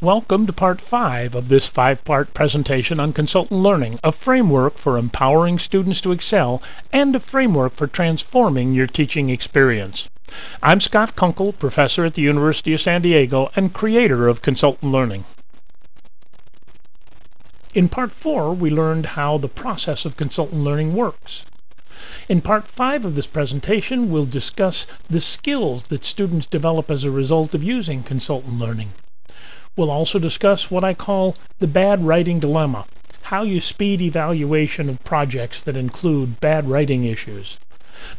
Welcome to Part 5 of this 5-part presentation on consultant learning, a framework for empowering students to excel and a framework for transforming your teaching experience. I'm Scott Kunkel, professor at the University of San Diego and creator of consultant learning. In Part 4, we learned how the process of consultant learning works. In Part 5 of this presentation, we'll discuss the skills that students develop as a result of using consultant learning. We'll also discuss what I call the bad writing dilemma, how you speed evaluation of projects that include bad writing issues.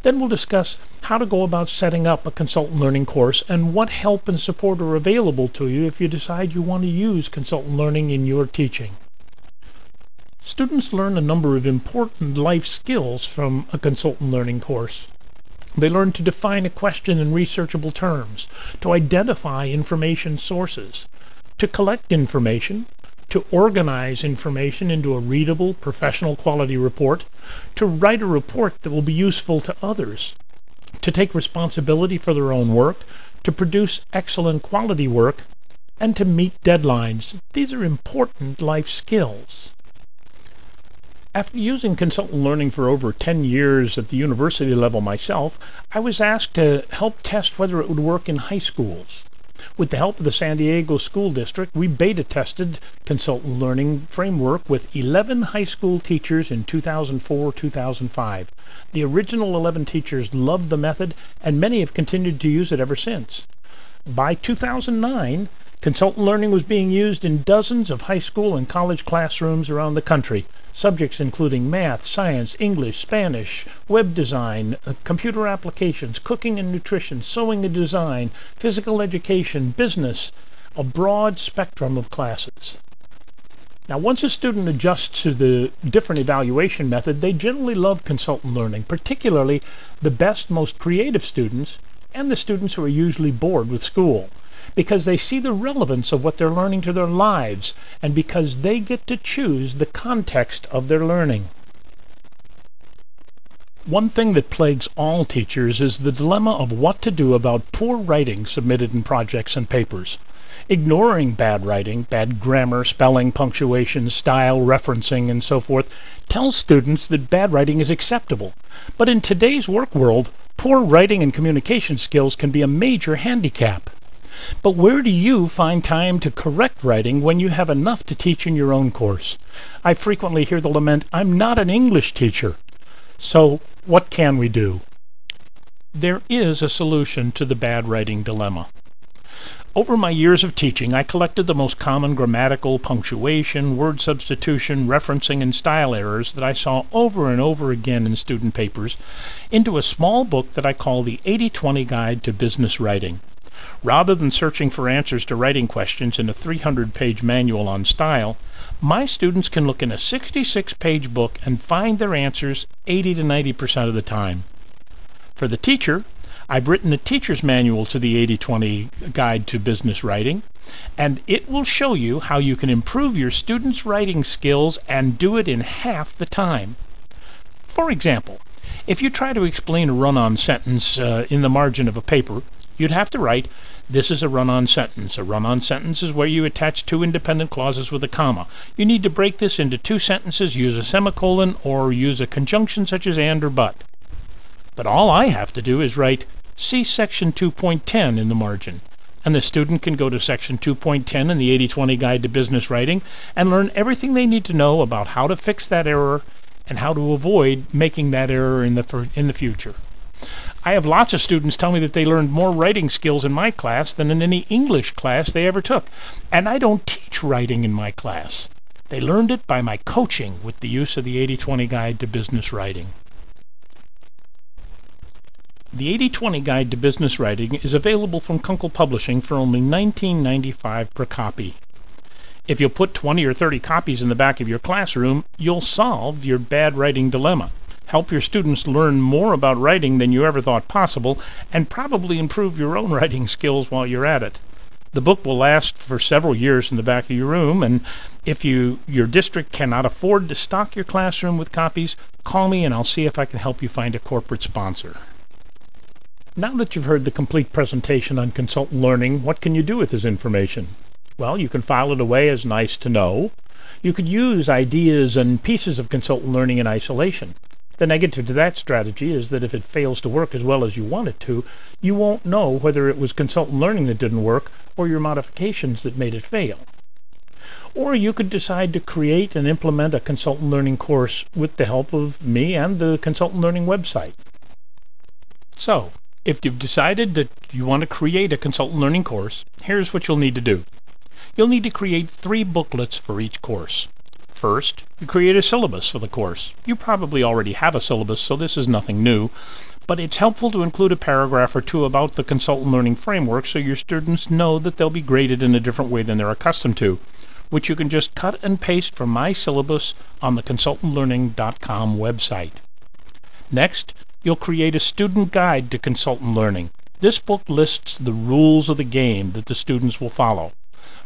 Then we'll discuss how to go about setting up a consultant learning course and what help and support are available to you if you decide you want to use consultant learning in your teaching. Students learn a number of important life skills from a consultant learning course. They learn to define a question in researchable terms, to identify information sources, to collect information, to organize information into a readable, professional quality report, to write a report that will be useful to others, to take responsibility for their own work, to produce excellent quality work, and to meet deadlines. These are important life skills. After using consultant learning for over 10 years at the university level myself, I was asked to help test whether it would work in high schools. With the help of the San Diego School District, we beta tested consultant learning framework with 11 high school teachers in 2004-2005. The original 11 teachers loved the method, and many have continued to use it ever since. By 2009, consultant learning was being used in dozens of high school and college classrooms around the country. Subjects including math, science, English, Spanish, web design, computer applications, cooking and nutrition, sewing and design, physical education, business, a broad spectrum of classes. Now, once a student adjusts to the different evaluation method, they generally love consultant learning, particularly the best, most creative students and the students who are usually bored with school, because they see the relevance of what they're learning to their lives, and because they get to choose the context of their learning. One thing that plagues all teachers is the dilemma of what to do about poor writing submitted in projects and papers. Ignoring bad writing, bad grammar, spelling, punctuation, style, referencing, and so forth, tells students that bad writing is acceptable. But in today's work world, poor writing and communication skills can be a major handicap. But where do you find time to correct writing when you have enough to teach in your own course? I frequently hear the lament, "I'm not an English teacher." So what can we do? There is a solution to the bad writing dilemma. Over my years of teaching, I collected the most common grammatical, punctuation, word substitution, referencing, and style errors that I saw over and over again in student papers into a small book that I call the 80-20 Guide to Business Writing. Rather than searching for answers to writing questions in a 300-page manual on style, my students can look in a 66-page book and find their answers 80 to 90% of the time. For the teacher, I've written a teacher's manual to the 80-20 Guide to Business Writing, and it will show you how you can improve your students' writing skills and do it in half the time. For example, if you try to explain a run-on sentence in the margin of a paper, you'd have to write, "This is a run-on sentence." A run-on sentence is where you attach two independent clauses with a comma. You need to break this into two sentences, use a semicolon, or use a conjunction such as and or but. But all I have to do is write, "See section 2.10 in the margin." And the student can go to section 2.10 in the 80-20 Guide to Business Writing and learn everything they need to know about how to fix that error and how to avoid making that error in the future. I have lots of students tell me that they learned more writing skills in my class than in any English class they ever took. And I don't teach writing in my class. They learned it by my coaching with the use of the 80-20 Guide to Business Writing. The 80-20 Guide to Business Writing is available from Kunkel Publishing for only $19.95 per copy. If you put 20 or 30 copies in the back of your classroom, you'll solve your bad writing dilemma. Help your students learn more about writing than you ever thought possible, and probably improve your own writing skills while you're at it. The book will last for several years in the back of your room, and if your district cannot afford to stock your classroom with copies, call me and I'll see if I can help you find a corporate sponsor. Now that you've heard the complete presentation on consultant learning, what can you do with this information? Well, you can file it away as nice to know. You could use ideas and pieces of consultant learning in isolation. The negative to that strategy is that if it fails to work as well as you want it to, you won't know whether it was consultant learning that didn't work or your modifications that made it fail. Or you could decide to create and implement a consultant learning course with the help of me and the consultant learning website. So, if you've decided that you want to create a consultant learning course, here's what you'll need to do. You'll need to create 3 booklets for each course. First, you create a syllabus for the course. You probably already have a syllabus, so this is nothing new, but it's helpful to include a paragraph or 2 about the consultant learning framework so your students know that they'll be graded in a different way than they're accustomed to, which you can just cut and paste from my syllabus on the consultantlearning.com website. Next, you'll create a student guide to consultant learning. This book lists the rules of the game that the students will follow.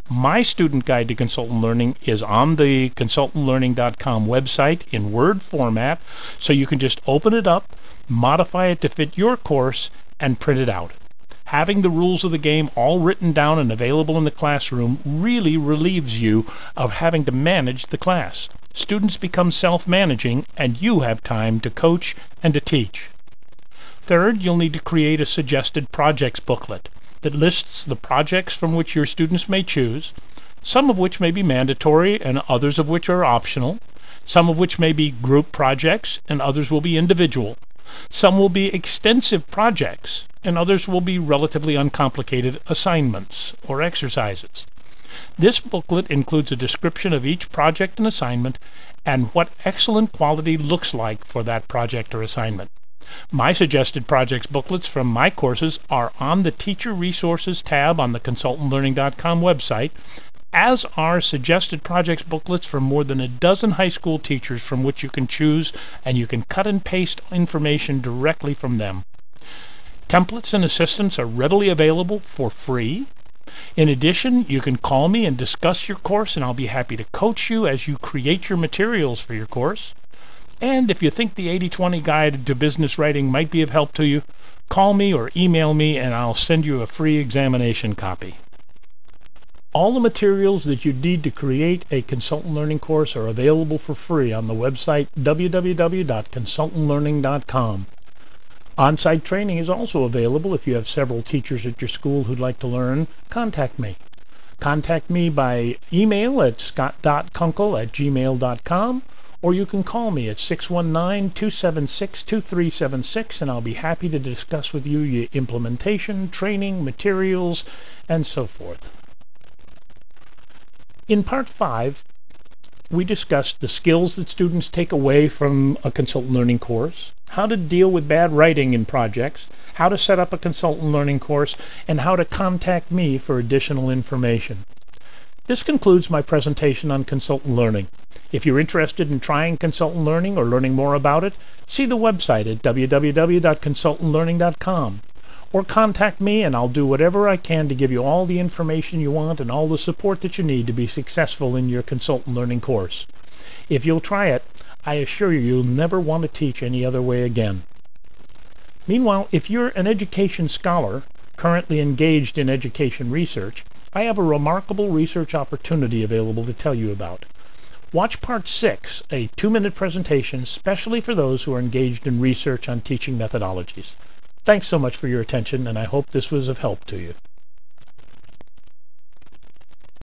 My student guide to consultant learning is on the consultantlearning.com website in Word format, so you can just open it up, modify it to fit your course, and print it out. Having the rules of the game all written down and available in the classroom really relieves you of having to manage the class. Students become self-managing, and you have time to coach and to teach. Third, you'll need to create a suggested projects booklet that lists the projects from which your students may choose, some of which may be mandatory and others of which are optional, some of which may be group projects and others will be individual. Some will be extensive projects and others will be relatively uncomplicated assignments or exercises. This booklet includes a description of each project and assignment and what excellent quality looks like for that project or assignment. My suggested projects booklets from my courses are on the Teacher Resources tab on the consultantlearning.com website, as are suggested projects booklets from more than a dozen high school teachers from which you can choose, and you can cut and paste information directly from them. Templates and assistance are readily available for free. In addition, you can call me and discuss your course, and I'll be happy to coach you as you create your materials for your course. And if you think the 80/20 Guide to Business Writing might be of help to you, call me or email me and I'll send you a free examination copy. All the materials that you need to create a consultant learning course are available for free on the website www.consultantlearning.com. On-site training is also available. If you have several teachers at your school who'd like to learn, contact me. Contact me by email at scott.kunkel@gmail.com, or you can call me at 619-276-2376, and I'll be happy to discuss with you your implementation, training, materials, and so forth. In Part 5, we discussed the skills that students take away from a consultant learning course, how to deal with bad writing in projects, how to set up a consultant learning course, and how to contact me for additional information. This concludes my presentation on consultant learning. If you're interested in trying consultant learning or learning more about it, see the website at www.consultantlearning.com, or contact me and I'll do whatever I can to give you all the information you want and all the support that you need to be successful in your consultant learning course. If you'll try it, I assure you you'll never want to teach any other way again. Meanwhile, if you're an education scholar currently engaged in education research, I have a remarkable research opportunity available to tell you about. Watch Part 6, a 2-minute presentation specially for those who are engaged in research on teaching methodologies. Thanks so much for your attention, and I hope this was of help to you.